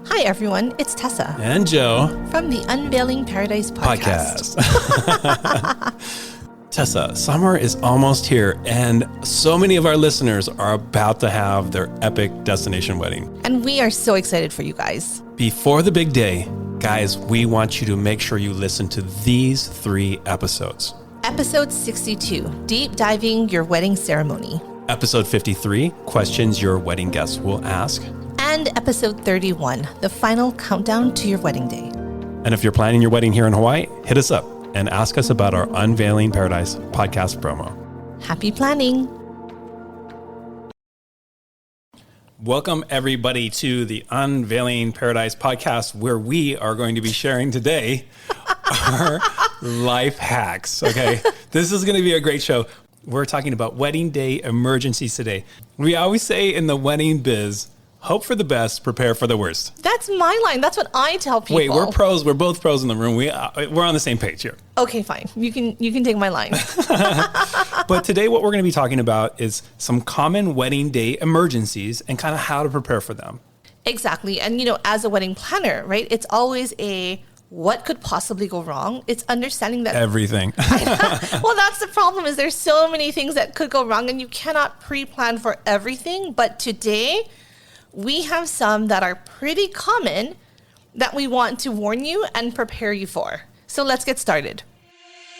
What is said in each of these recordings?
Hi, everyone. It's Tessa. And Joe. From the Unveiling Paradise podcast. Tessa, summer is almost here, and so many of our listeners are about to have their epic destination wedding. And we are so excited for you guys. Before the big day, guys, we want you to make sure you listen to these 3 episodes. Episode 62, Deep Diving Your Wedding Ceremony. Episode 53, Questions Your Wedding Guests Will Ask. And episode 31, the final countdown to your wedding day. And if you're planning your wedding here in Hawaii, hit us up and ask us about our Unveiling Paradise podcast promo. Happy planning. Welcome, everybody, to the Unveiling Paradise podcast, where we are going to be sharing today our life hacks. Okay, this is going to be a great show. We're talking about wedding day emergencies today. We always say in the wedding biz, hope for the best, prepare for the worst. That's my line. That's what I tell people. Wait, we're pros. We're both pros in the room. We're on the same page here. Okay, fine. You can take my line. But today what we're going to be talking about is some common wedding day emergencies and kind of how to prepare for them. Exactly. And, as a wedding planner, right, it's always what could possibly go wrong? It's understanding that everything. Well, that's the problem, is there's so many things that could go wrong and you cannot pre-plan for everything. But today we have some that are pretty common that we want to warn you and prepare you for. So let's get started.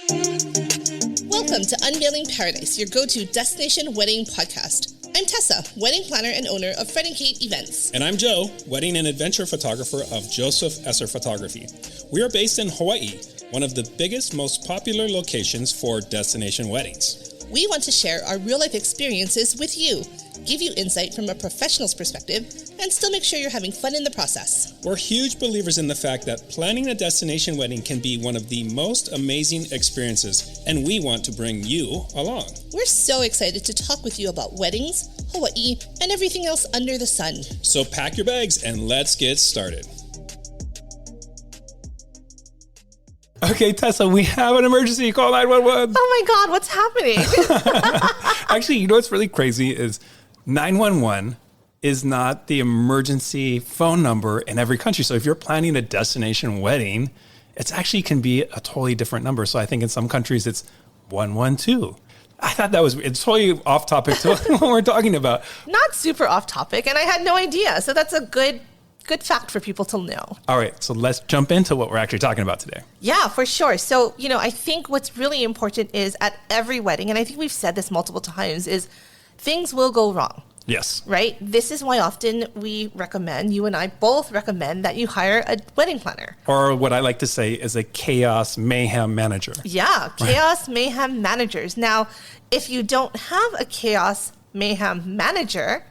Welcome to Unveiling Paradise, your go-to destination wedding podcast. I'm Tessa, wedding planner and owner of Fred & Kate Events. And I'm Joe, wedding and adventure photographer of Joseph Esser Photography. We are based in Hawaii, one of the biggest, most popular locations for destination weddings. We want to share our real-life experiences with you, give you insight from a professional's perspective, and still make sure you're having fun in the process. We're huge believers in the fact that planning a destination wedding can be one of the most amazing experiences, and we want to bring you along. We're so excited to talk with you about weddings, Hawaii, and everything else under the sun. So pack your bags and let's get started. Okay, Tessa, we have an emergency. Call 911. Oh my God, what's happening? Actually, you know what's really crazy is 911 is not the emergency phone number in every country. So if you're planning a destination wedding, it actually can be a totally different number. So I think in some countries it's 112. I thought it's totally off topic to what we're talking about. Not super off topic, and I had no idea. So that's a good fact for people to know. All right, so let's jump into what we're actually talking about today. Yeah, for sure. So, I think what's really important is at every wedding, and I think we've said this multiple times, is things will go wrong. Yes. Right? This is why often we recommend, you and I both recommend, that you hire a wedding planner. Or what I like to say is a chaos mayhem manager. Yeah, chaos mayhem managers. Now, if you don't have a chaos mayhem manager,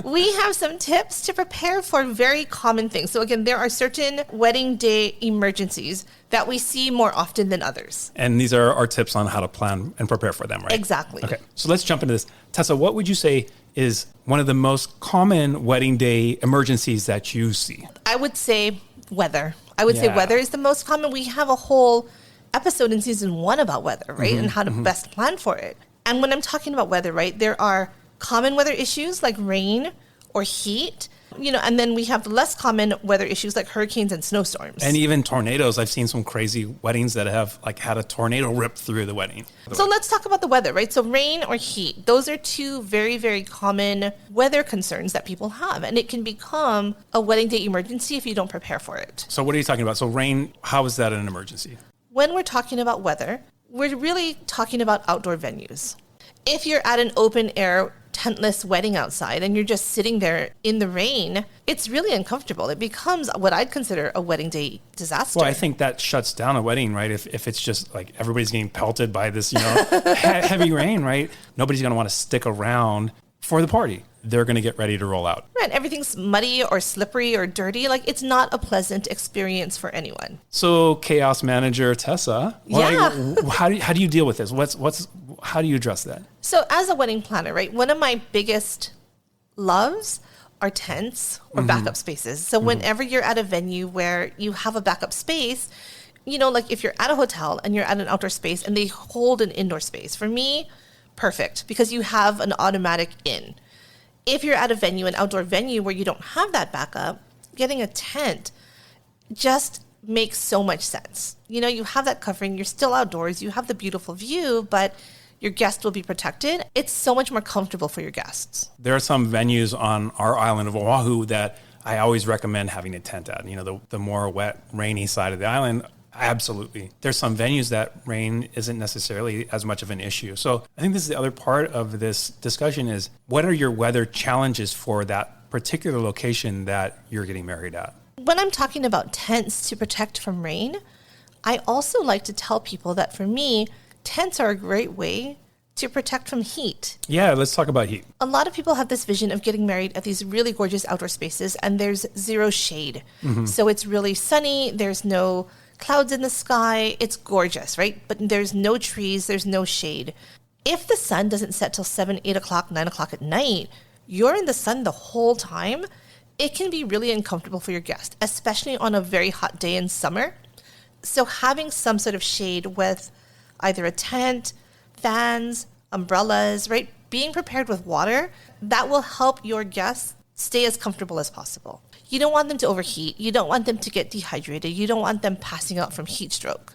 we have some tips to prepare for very common things. So again, there are certain wedding day emergencies that we see more often than others. And these are our tips on how to plan and prepare for them, right? Exactly. Okay, so let's jump into this. Tessa, what would you say is one of the most common wedding day emergencies that you see? I would say weather. I would say weather is the most common. We have a whole episode in season 1 about weather, right? And how to best plan for it. And when I'm talking about weather, right, there are common weather issues like rain or heat, and then we have less common weather issues like hurricanes and snowstorms. And even tornadoes. I've seen some crazy weddings that have had a tornado rip through the wedding. So let's talk about the weather, right? So rain or heat, those are 2 very, very common weather concerns that people have. And it can become a wedding day emergency if you don't prepare for it. So what are you talking about? So rain, how is that an emergency? When we're talking about weather, we're really talking about outdoor venues. If you're at an open air tentless wedding outside and you're just sitting there in the rain, it's really uncomfortable. It becomes what I'd consider a wedding day disaster. Well, I think that shuts down a wedding, right? If it's just like everybody's getting pelted by this, heavy rain, right? Nobody's going to want to stick around for the party. They're going to get ready to roll out. Right. Everything's muddy or slippery or dirty. It's not a pleasant experience for anyone. So chaos manager Tessa, how do you deal with this? How do you address that? So as a wedding planner, right, one of my biggest loves are tents or backup spaces. So whenever you're at a venue where you have a backup space, if you're at a hotel and you're at an outdoor space and they hold an indoor space, for me, perfect, because you have an automatic in. If you're at a venue, an outdoor venue where you don't have that backup, getting a tent just makes so much sense. You know, you have that covering, you're still outdoors, you have the beautiful view, but your guest will be protected. It's so much more comfortable for your guests. There are some venues on our island of Oahu that I always recommend having a tent at. You know, the more wet, rainy side of the island, absolutely. There's some venues that rain isn't necessarily as much of an issue. So I think this is the other part of this discussion is, what are your weather challenges for that particular location that you're getting married at? When I'm talking about tents to protect from rain, I also like to tell people that for me, tents are a great way to protect from heat. Yeah, let's talk about heat. A lot of people have this vision of getting married at these really gorgeous outdoor spaces, and there's zero shade. So it's really sunny, there's no clouds in the sky, it's gorgeous, right? But there's no trees, there's no shade. If the sun doesn't set till 7, 8 o'clock, 9 o'clock at night, you're in the sun the whole time. It can be really uncomfortable for your guest, especially on a very hot day in summer. So having some sort of shade with either a tent, fans, umbrellas, right? Being prepared with water, that will help your guests stay as comfortable as possible. You don't want them to overheat. You don't want them to get dehydrated. You don't want them passing out from heat stroke.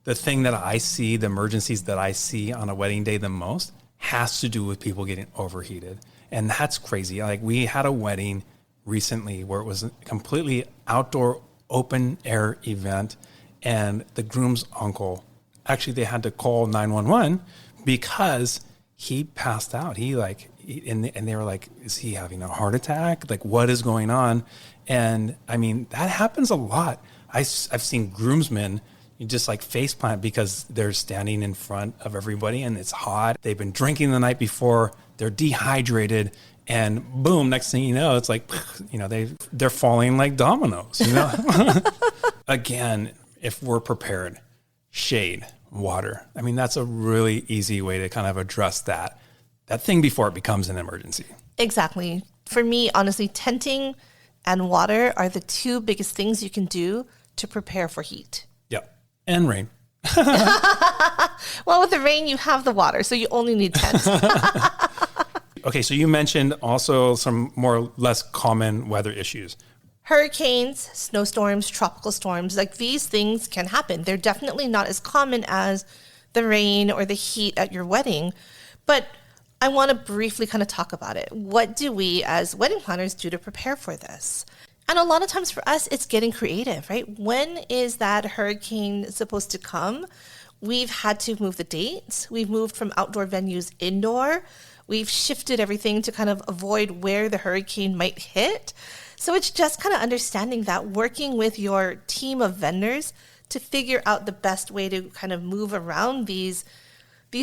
The thing that I see, the emergencies that I see on a wedding day the most has to do with people getting overheated. And that's crazy. Like, we had a wedding recently where it was a completely outdoor open air event, and the groom's uncle, actually they had to call 911 because he passed out. And they were like, is he having a heart attack? Like, what is going on? And I mean, that happens a lot. I've seen groomsmen just like faceplant because they're standing in front of everybody and it's hot. They've been drinking the night before. They're dehydrated. And boom, next thing you know, it's like, you know, they're falling like dominoes, you know? Again, if we're prepared, shade, water. I mean, that's a really easy way to kind of address that thing before it becomes an emergency. Exactly. For me, honestly, tenting and water are the two biggest things you can do to prepare for heat. Yep. And rain. Well, with the rain, you have the water, so you only need tents. Okay, so you mentioned also some more or less common weather issues. Hurricanes, snowstorms, tropical storms, like these things can happen. They're definitely not as common as the rain or the heat at your wedding, but I want to briefly kind of talk about it. What do we as wedding planners do to prepare for this? And a lot of times for us, it's getting creative, right? When is that hurricane supposed to come? We've had to move the dates. We've moved from outdoor venues indoor. We've shifted everything to kind of avoid where the hurricane might hit. So it's just kind of understanding that, working with your team of vendors to figure out the best way to kind of move around these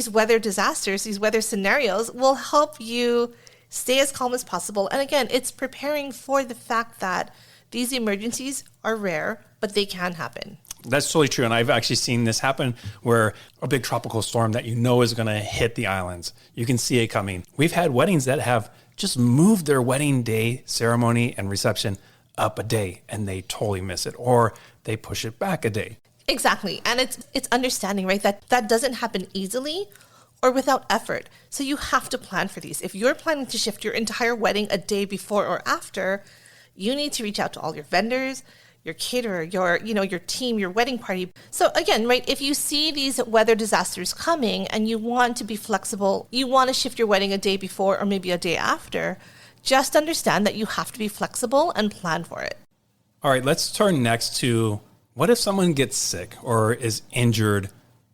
weather disasters, these weather scenarios, will help you stay as calm as possible. And again, it's preparing for the fact that these emergencies are rare, but they can happen. That's totally true. And I've actually seen this happen where a big tropical storm that you know is going to hit the islands, you can see it coming. We've had weddings that have just moved their wedding day ceremony and reception up a day and they totally miss it, or they push it back a day. Exactly. And it's understanding, right, that doesn't happen easily or without effort. So you have to plan for these. If you're planning to shift your entire wedding a day before or after, you need to reach out to all your vendors, your caterer, your team, your wedding party. So again, right, if you see these weather disasters coming and you want to be flexible, you want to shift your wedding a day before or maybe a day after, just understand that you have to be flexible and plan for it. All right, let's turn next to, what if someone gets sick or is injured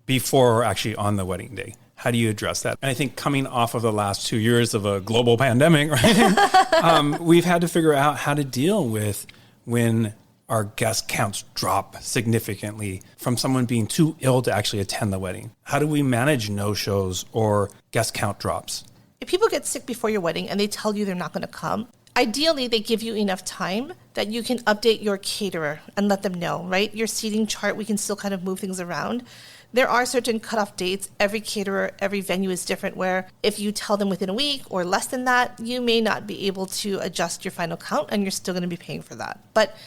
before or actually on the wedding day? How do you address that? And I think coming off of the last 2 years of a global pandemic, right, we've had to figure out how to deal with when our guest counts drop significantly from someone being too ill to actually attend the wedding. How do we manage no-shows or guest count drops? If people get sick before your wedding and they tell you they're not going to come, ideally they give you enough time that you can update your caterer and let them know, right? Your seating chart, we can still kind of move things around. There are certain cutoff dates. Every caterer, every venue is different, where if you tell them within a week or less than that, you may not be able to adjust your final count and you're still going to be paying for that. But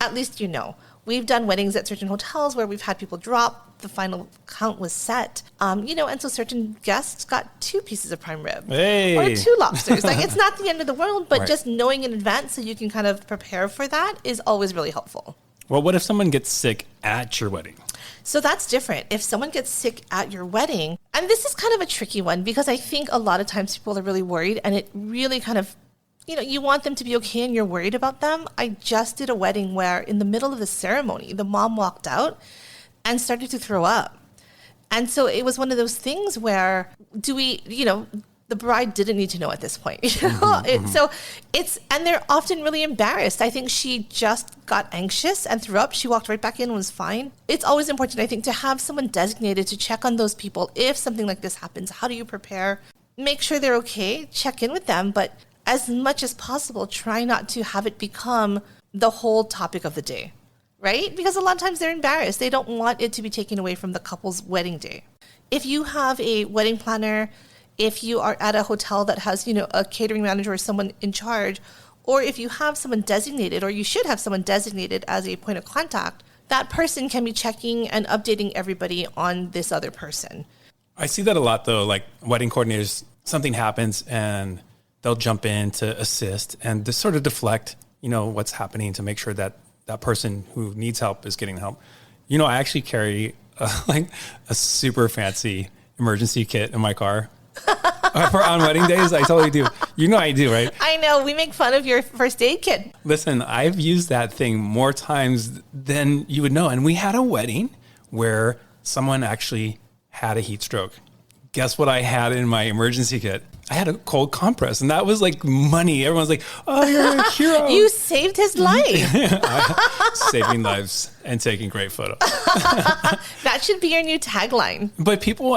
at least you know. We've done weddings at certain hotels where we've had people drop. The final count was set. And so certain guests got 2 pieces of prime rib or 2 lobsters. Like, it's not the end of the world, but just knowing in advance so you can kind of prepare for that is always really helpful. Well, what if someone gets sick at your wedding? So that's different. If someone gets sick at your wedding, and this is kind of a tricky one because I think a lot of times people are really worried, and it really kind of, you want them to be okay and you're worried about them. I just did a wedding where in the middle of the ceremony, the mom walked out and started to throw up. And so it was one of those things where the bride didn't need to know at this point. So and they're often really embarrassed. I think she just got anxious and threw up. She walked right back in and was fine. It's always important, I think, to have someone designated to check on those people. If something like this happens, how do you prepare? Make sure they're okay, check in with them, but as much as possible, try not to have it become the whole topic of the day, right? Because a lot of times they're embarrassed. They don't want it to be taken away from the couple's wedding day. If you have a wedding planner, if you are at a hotel that has, a catering manager or someone in charge, or if you have someone designated, or you should have someone designated as a point of contact, that person can be checking and updating everybody on this other person. I see that a lot, though, like wedding coordinators, something happens and they'll jump in to assist and to sort of deflect, what's happening to make sure that that person who needs help is getting help. I actually carry a super fancy emergency kit in my car. For on wedding days, I totally do. I do, right? I know. We make fun of your first aid kit. Listen, I've used that thing more times than you would know. And we had a wedding where someone actually had a heat stroke. Guess what I had in my emergency kit? I had a cold compress, and that was like money. Everyone's like, "Oh, you're a hero." You saved his life. Saving lives and taking great photos. That should be your new tagline. But people,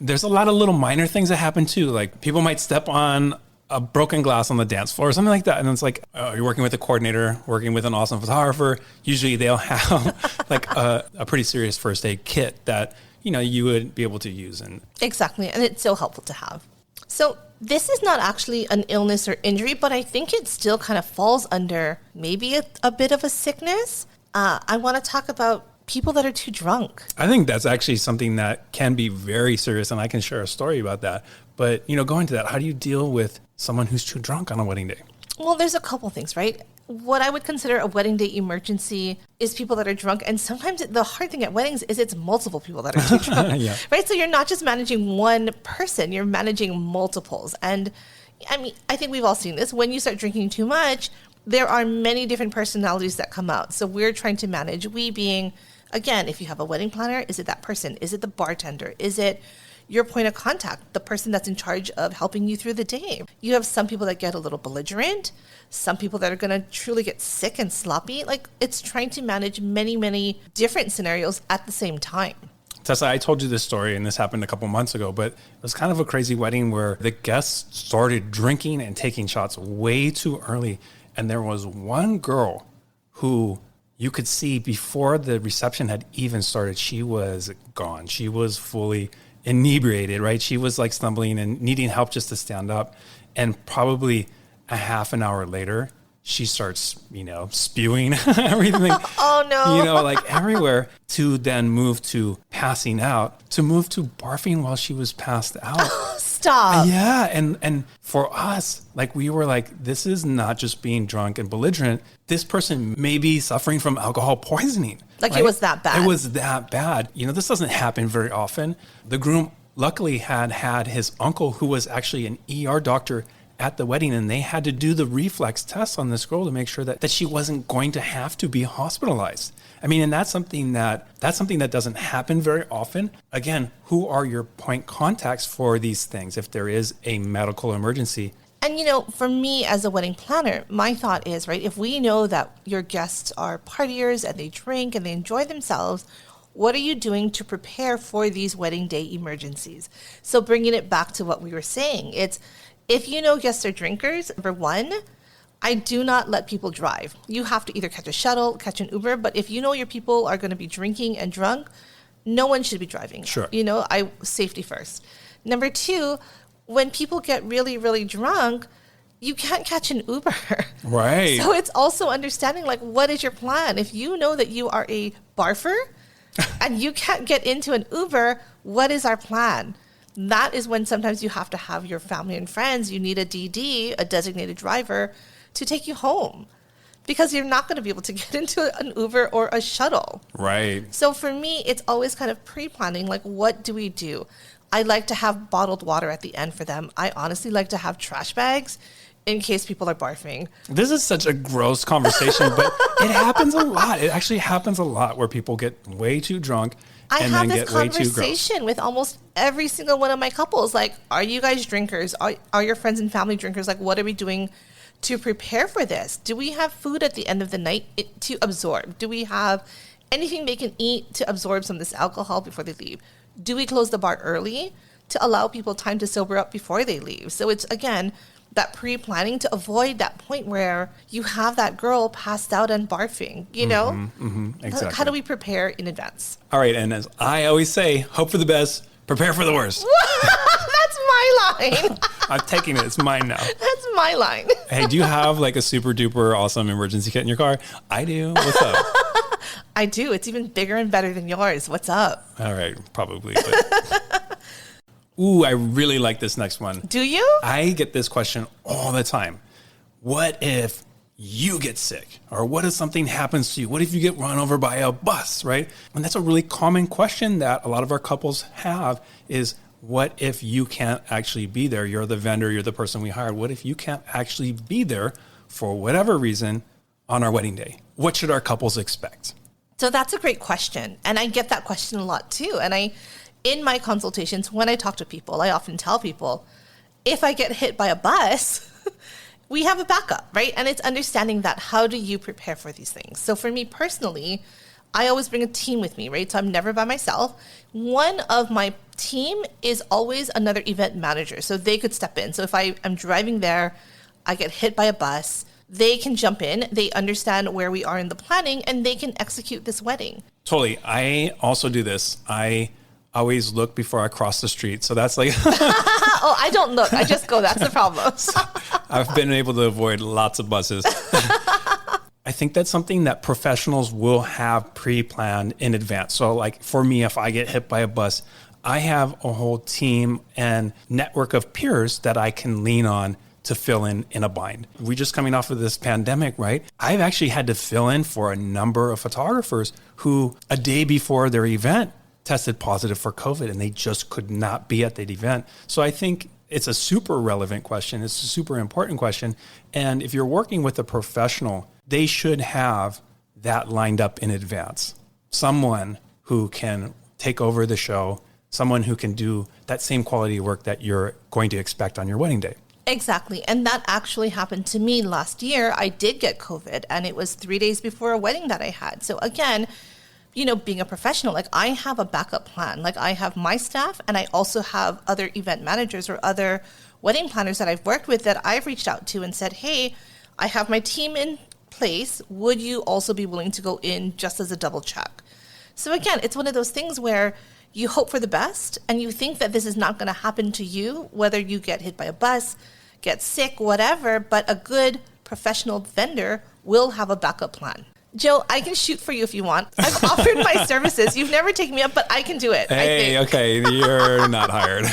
there's a lot of little minor things that happen too. Like people might step on a broken glass on the dance floor or something like that. And it's like, you're working with a coordinator, working with an awesome photographer. Usually they'll have like a pretty serious first aid kit that, you would be able to use. Exactly. And it's so helpful to have. So this is not actually an illness or injury, but I think it still kind of falls under maybe a bit of a sickness. I want to talk about people that are too drunk. I think that's actually something that can be very serious, and I can share a story about that. But, going to that, how do you deal with someone who's too drunk on a wedding day? Well, there's a couple things, right? What I would consider a wedding day emergency is people that are drunk. And sometimes the hard thing at weddings is it's multiple people that are too drunk, right? So you're not just managing one person, you're managing multiples. And I think we've all seen this. When you start drinking too much, there are many different personalities that come out. So we're trying to manage, we being, again, if you have a wedding planner, is it that person? Is it the bartender? Is it your point of contact, the person that's in charge of helping you through the day? You have some people that get a little belligerent, some people that are going to truly get sick and sloppy. Like, it's trying to manage many, many different scenarios at the same time. Tessa, I told you this story, and this happened a couple months ago, but it was kind of a crazy wedding where the guests started drinking and taking shots way too early. And there was one girl who you could see before the reception had even started, she was gone. She was fully inebriated, right? She was like stumbling and needing help just to stand up. And probably a half an hour later, she starts, spewing everything. Oh no. Like everywhere, to then move to passing out, to move to barfing while she was passed out. Stop. Yeah. And for us, like we were like, this is not just being drunk and belligerent. This person may be suffering from alcohol poisoning. Like, right? It was that bad. It was that bad. This doesn't happen very often. The groom luckily had his uncle, who was actually an ER doctor, at the wedding, and they had to do the reflex test on this girl to make sure that she wasn't going to have to be hospitalized. And that's something that doesn't happen very often. Again, who are your point contacts for these things if there is a medical emergency? And, for me as a wedding planner, my thought is, right, if we know that your guests are partiers and they drink and they enjoy themselves, what are you doing to prepare for these wedding day emergencies? So bringing it back to what we were saying, it's, if you know guests are drinkers, number one, I do not let people drive. You have to either catch a shuttle, catch an Uber, but if you know your people are going to be drinking and drunk, no one should be driving. Sure. Safety first. Number two, when people get really, really drunk, you can't catch an Uber. Right. So it's also understanding, like, what is your plan? If you know that you are a barfer and you can't get into an Uber, what is our plan? That is when sometimes you have to have your family and friends. You need a DD, a designated driver, to take you home, because you're not going to be able to get into an Uber or a shuttle. Right. So for me, it's always kind of pre-planning, like, what do we do? I like to have bottled water at the end for them. I honestly like to have trash bags in case people are barfing. This is such a gross conversation, but it happens a lot. It actually happens a lot where people get way too drunk and then get way too gross. I have this conversation with almost every single one of my couples. Like, are you guys drinkers? Are your friends and family drinkers? Like, what are we doing to prepare for this? Do we have food at the end of the night to absorb? Do we have anything they can eat to absorb some of this alcohol before they leave? Do we close the bar early to allow people time to sober up before they leave? So it's, again, that pre-planning to avoid that point where you have that girl passed out and barfing, you know? Exactly. How do we prepare in advance? All right, and as I always say, hope for the best, prepare for the worst. That's my line. I'm taking it. It's mine now. That's my line. Hey, do you have like a super duper awesome emergency kit in your car? I do. What's up? I do. It's even bigger and better than yours. What's up? All right, probably. But... Ooh, I really like this next one. Do you? I get this question all the time. What if you get sick? Or what if something happens to you? What if you get run over by a bus, right? And that's a really common question that a lot of our couples have is, what if you can't actually be there? You're the vendor, you're the person we hired. What if you can't actually be there for whatever reason on our wedding day? What should our couples expect? So that's a great question. And I get that question a lot too. And in my consultations, when I talk to people, I often tell people, if I get hit by a bus, we have a backup, right? And it's understanding that, how do you prepare for these things? So for me personally, I always bring a team with me, right? So I'm never by myself. One of my team is always another event manager, so they could step in. So if I am driving there, I get hit by a bus, they can jump in, they understand where we are in the planning, and they can execute this wedding. Totally. I also do this. I always look before I cross the street. So that's like... Oh, I don't look. I just go. That's the problem. I've been able to avoid lots of buses. I think that's something that professionals will have pre-planned in advance. So like for me, if I get hit by a bus, I have a whole team and network of peers that I can lean on to fill in a bind. We're just coming off of this pandemic, right? I've actually had to fill in for a number of photographers who a day before their event tested positive for COVID and they just could not be at that event. So I think it's a super relevant question. It's a super important question. And if you're working with a professional, they should have that lined up in advance. Someone who can take over the show, someone who can do that same quality of work that you're going to expect on your wedding day. Exactly. And that actually happened to me last year. I did get COVID, and it was 3 days before a wedding that I had. So again, you know, being a professional, like, I have a backup plan. Like, I have my staff, and I also have other event managers or other wedding planners that I've worked with that I've reached out to and said, hey, I have my team in place. Would you also be willing to go in just as a double check? So again, it's one of those things where you hope for the best and you think that this is not going to happen to you, whether you get hit by a bus, get sick, whatever, but a good professional vendor will have a backup plan. Joe, I can shoot for you if you want. I've offered my services. You've never taken me up, but I can do it. Hey, okay, you're not hired.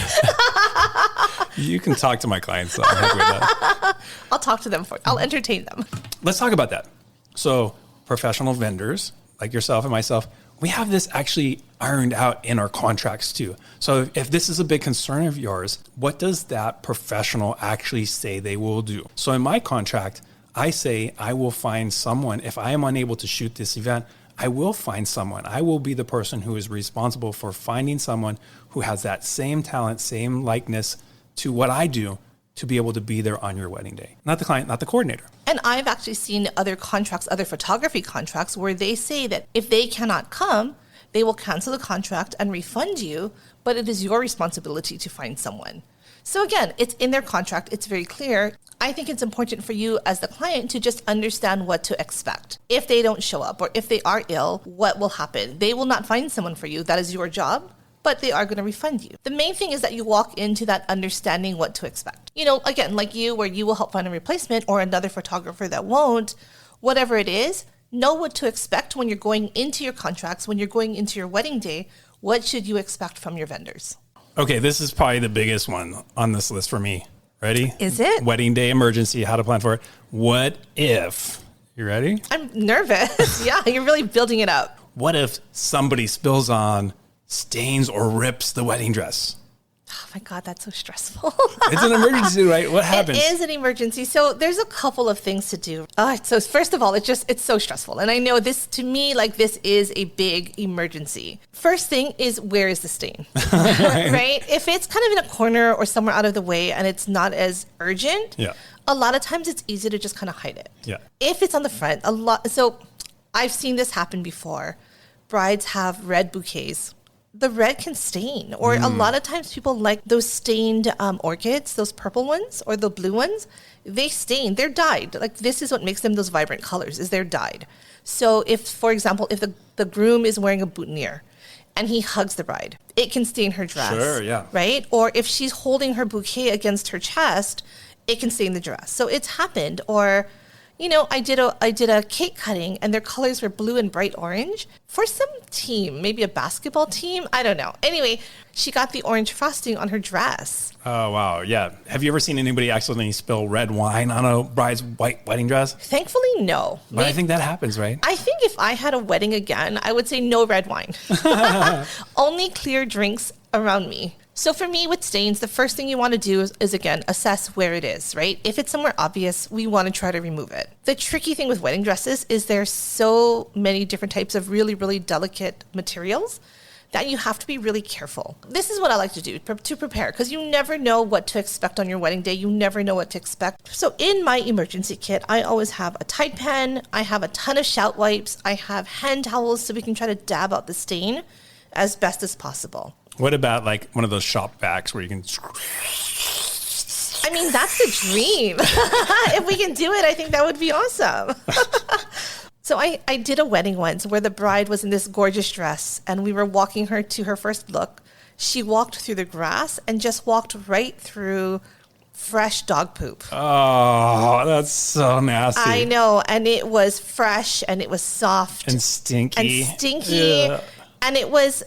You can talk to my clients. So I'm happy with that. I'll talk to them I'll entertain them. Let's talk about that. So professional vendors like yourself and myself, we have this actually ironed out in our contracts too. So if this is a big concern of yours, what does that professional actually say they will do? So in my contract, I say I will find someone. If I am unable to shoot this event, I will find someone. I will be the person who is responsible for finding someone who has that same talent, same likeness to what I do to be able to be there on your wedding day. Not the client, not the coordinator. And I've actually seen other contracts, other photography contracts, where they say that if they cannot come, they will cancel the contract and refund you, but it is your responsibility to find someone. So again, it's in their contract. It's very clear. I think it's important for you as the client to just understand what to expect. If they don't show up or if they are ill, what will happen? They will not find someone for you. That is your job but they are going to refund you. The main thing is that you walk into that understanding what to expect. You know, again, like you, where you will help find a replacement or another photographer that won't, whatever it is, know what to expect when you're going into your contracts, when you're going into your wedding day. What should you expect from your vendors? Okay, this is probably the biggest one on this list for me. Ready? Is it? Wedding day emergency, how to plan for it. What if, you ready? I'm nervous. Yeah, you're really building it up. What if somebody spills on, stains, or rips the wedding dress? Oh my God, that's so stressful. It's an emergency, right? What happens? It is an emergency. So there's a couple of things to do. So first of all, it's so stressful. And I know this, to me, like this is a big emergency. First thing is, where is the stain? Right? If it's kind of in a corner or somewhere out of the way and it's not as urgent, a lot of times it's easy to just kind of hide it. Yeah. If it's on the front, so I've seen this happen before. Brides have red bouquets. The red can stain, or a lot of times people like those stained orchids, those purple ones or the blue ones. They stain, they're dyed. Like this is what makes them those vibrant colors, is they're dyed. So if, for example, if the groom is wearing a boutonniere and he hugs the bride, it can stain her dress. Sure, yeah. Right? Or if she's holding her bouquet against her chest, it can stain the dress. So it's happened. Or, you know, I did a cake cutting and their colors were blue and bright orange for some team, maybe a basketball team. I don't know. Anyway, she got the orange frosting on her dress. Oh, wow. Yeah. Have you ever seen anybody accidentally spill red wine on a bride's white wedding dress? Thankfully, no. But I think that happens, right? I think if I had a wedding again, I would say no red wine. Only clear drinks around me. So for me, with stains, the first thing you want to do is again, assess where it is, right? If it's somewhere obvious, we want to try to remove it. The tricky thing with wedding dresses is there's so many different types of really, really delicate materials that you have to be really careful. This is what I like to do to prepare, because you never know what to expect on your wedding day. You never know what to expect. So in my emergency kit, I always have a Tide pen. I have a ton of shout wipes. I have hand towels so we can try to dab out the stain as best as possible. What about like one of those shop vacs where you can... I mean, that's the dream. If we can do it, I think that would be awesome. So I did a wedding once where the bride was in this gorgeous dress and we were walking her to her first look. She walked through the grass and just walked right through fresh dog poop. Oh, that's so nasty. I know. And it was fresh and it was soft. And stinky. Yeah. And it was,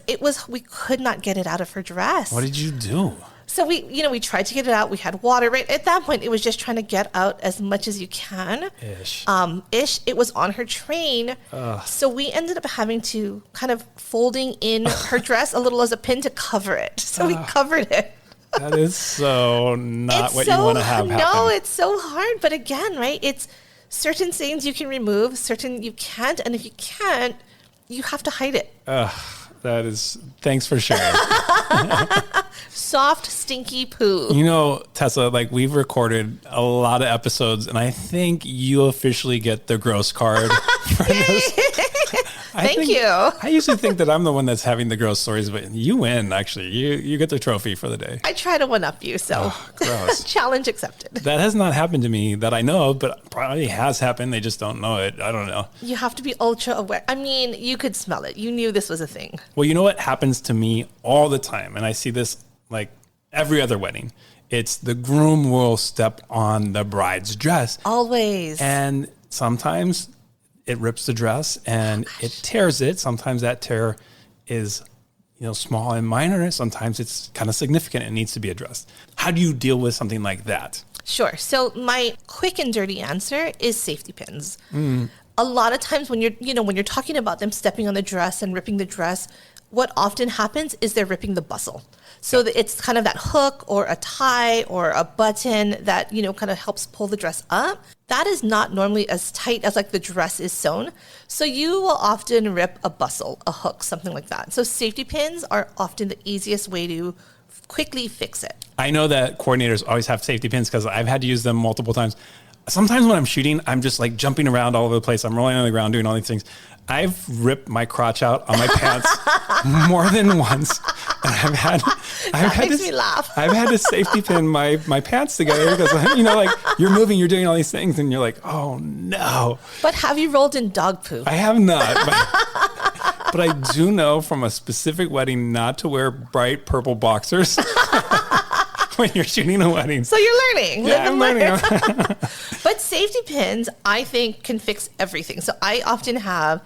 we could not get it out of her dress. What did you do? So we tried to get it out. We had water, right? At that point, it was just trying to get out as much as you can. Ish. It was on her train. So we ended up having to kind of folding in her dress a little as a pin to cover it. So we covered it. That is so not what you want to have happen. No, it's so hard. But again, right? It's certain stains you can remove, certain you can't. And if you can't, you have to hide it. Thanks for sharing. Soft, stinky poo. You know, Tessa, like we've recorded a lot of episodes and I think you officially get the gross card for this. Thank you. I usually think that I'm the one that's having the gross stories, but you win, actually. You get the trophy for the day. I try to one-up you, so gross. Challenge accepted. That has not happened to me that I know of, but probably has happened. They just don't know it. I don't know. You have to be ultra aware. I mean, you could smell it. You knew this was a thing. Well, you know what happens to me all the time, and I see this like every other wedding. It's the groom will step on the bride's dress. Always. And sometimes it rips the dress and it tears it. Sometimes that tear is, small and minor. Sometimes it's kind of significant and needs to be addressed. How do you deal with something like that? Sure. So my quick and dirty answer is safety pins. A lot of times when you're talking about them stepping on the dress and ripping the dress, what often happens is they're ripping the bustle. So it's kind of that hook or a tie or a button that, kind of helps pull the dress up. That is not normally as tight as like the dress is sewn. So you will often rip a bustle, a hook, something like that. So safety pins are often the easiest way to quickly fix it. I know that coordinators always have safety pins because I've had to use them multiple times. Sometimes when I'm shooting, I'm just like jumping around all over the place. I'm rolling on the ground, doing all these things. I've ripped my crotch out on my pants more than once. And I've makes me laugh. I've had to safety pin my pants together because, like you're moving, you're doing all these things and you're like, oh no. But have you rolled in dog poop? I have not. But But I do know from a specific wedding not to wear bright purple boxers when you're shooting a wedding. So you're learning. Yeah, I'm learning. But safety pins, I think, can fix everything. So I often have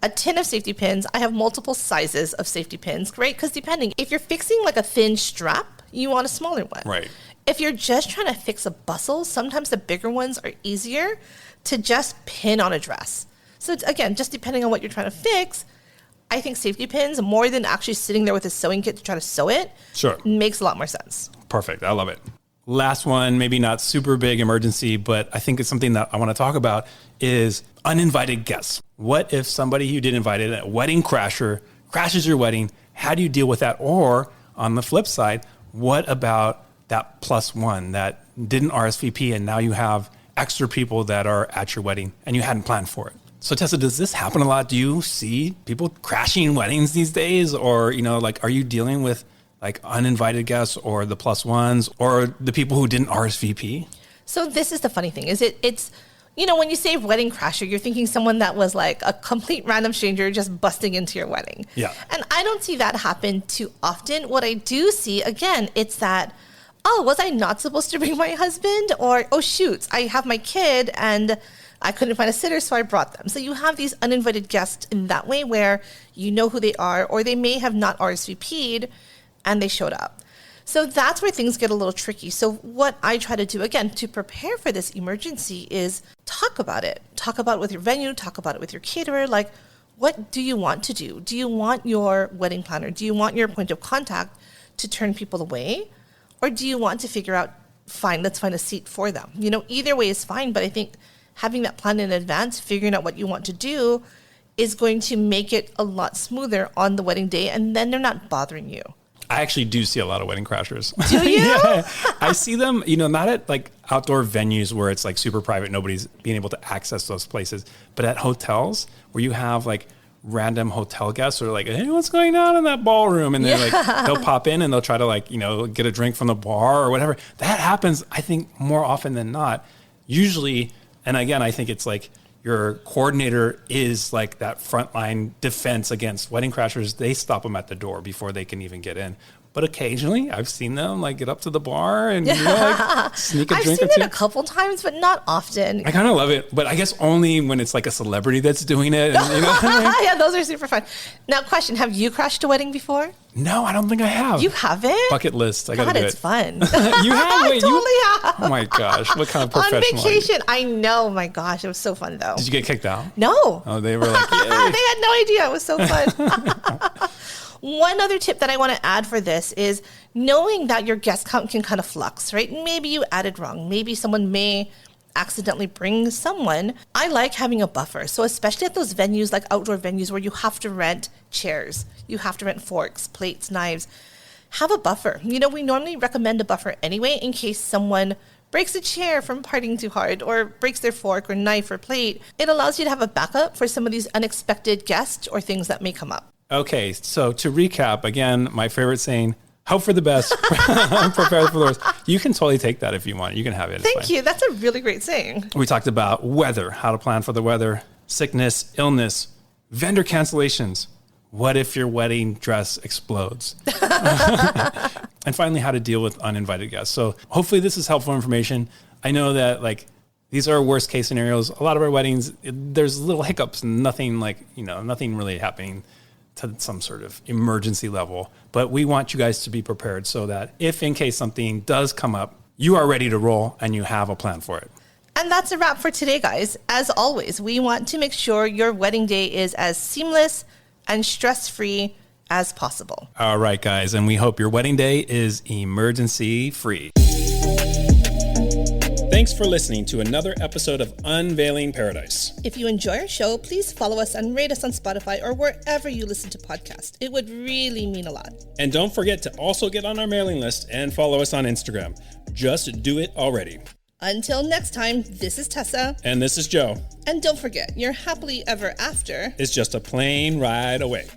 a tin of safety pins. I have multiple sizes of safety pins, right? Because depending, if you're fixing like a thin strap, you want a smaller one. Right. If you're just trying to fix a bustle, sometimes the bigger ones are easier to just pin on a dress. So it's, again, just depending on what you're trying to fix, I think safety pins, more than actually sitting there with a sewing kit to try to sew it, Sure. makes a lot more sense. Perfect. I love it. Last one, maybe not super big emergency, but I think it's something that I want to talk about is uninvited guests. What if somebody you did invite, a wedding crasher, crashes your wedding? How do you deal with that? Or on the flip side, what about that plus one that didn't RSVP and now you have extra people that are at your wedding and you hadn't planned for it? So Tessa, does this happen a lot? Do you see people crashing weddings these days? Or, are you dealing with like uninvited guests or the plus ones or the people who didn't RSVP? So this is the funny thing is it's, when you say wedding crasher, you're thinking someone that was like a complete random stranger just busting into your wedding. Yeah. And I don't see that happen too often. What I do see, again, it's that, oh, was I not supposed to bring my husband? Or, oh, shoot, I have my kid and I couldn't find a sitter, so I brought them. So you have these uninvited guests in that way where you know who they are, or they may have not RSVP'd and they showed up. So that's where things get a little tricky. So what I try to do, again, to prepare for this emergency is talk about it. Talk about it with your venue, talk about it with your caterer. Like, what do you want to do? Do you want your wedding planner? Do you want your point of contact to turn people away? Or do you want to figure out, fine, let's find a seat for them? Either way is fine, but I think having that plan in advance, figuring out what you want to do is going to make it a lot smoother on the wedding day, and then they're not bothering you. I actually do see a lot of wedding crashers. Do you? Yeah, I see them, not at like outdoor venues where it's like super private, nobody's being able to access those places, but at hotels where you have like random hotel guests who are like, hey, what's going on in that ballroom? And they're like, they'll pop in and they'll try to like, get a drink from the bar or whatever. That happens, I think, more often than not. Usually, and again, I think it's like your coordinator is like that frontline defense against wedding crashers. They stop them at the door before they can even get in. But occasionally I've seen them like get up to the bar and like sneak a drink or two. I've seen it a couple times, but not often. I kind of love it, but I guess only when it's like a celebrity that's doing it. And, Yeah, those are super fun. Now, question, have you crashed a wedding before? No, I don't think I have. You haven't? Bucket list. I got to do it. it's fun. You have? Wait, I totally have. Oh my gosh. What kind of professional On vacation. I know. My gosh. It was so fun though. Did you get kicked out? No. Oh, they were like, yay. They had no idea. It was so fun. One other tip that I want to add for this is knowing that your guest count can kind of flux, right? Maybe you added wrong. Maybe someone may accidentally bring someone. I like having a buffer. So especially at those venues, like outdoor venues where you have to rent chairs, you have to rent forks, plates, knives, have a buffer. We normally recommend a buffer anyway in case someone breaks a chair from partying too hard or breaks their fork or knife or plate. It allows you to have a backup for some of these unexpected guests or things that may come up. Okay, so to recap, again, my favorite saying, hope for the best, prepare for the worst. You can totally take that if you want. You can have it. Thank you. That's a really great saying. We talked about weather, how to plan for the weather, sickness, illness, vendor cancellations. What if your wedding dress explodes? And finally, how to deal with uninvited guests. So hopefully this is helpful information. I know that these are worst case scenarios. A lot of our weddings, there's little hiccups, nothing nothing really happening to some sort of emergency level. But we want you guys to be prepared so that if in case something does come up, you are ready to roll and you have a plan for it. And that's a wrap for today, guys. As always, we want to make sure your wedding day is as seamless and stress-free as possible. All right, guys. And we hope your wedding day is emergency free. Thanks for listening to another episode of Unveiling Paradise. If you enjoy our show, please follow us and rate us on Spotify or wherever you listen to podcasts. It would really mean a lot. And don't forget to also get on our mailing list and follow us on Instagram. Just do it already. Until next time, this is Tessa. And this is Joe. And don't forget, your happily ever after is just a plane ride away.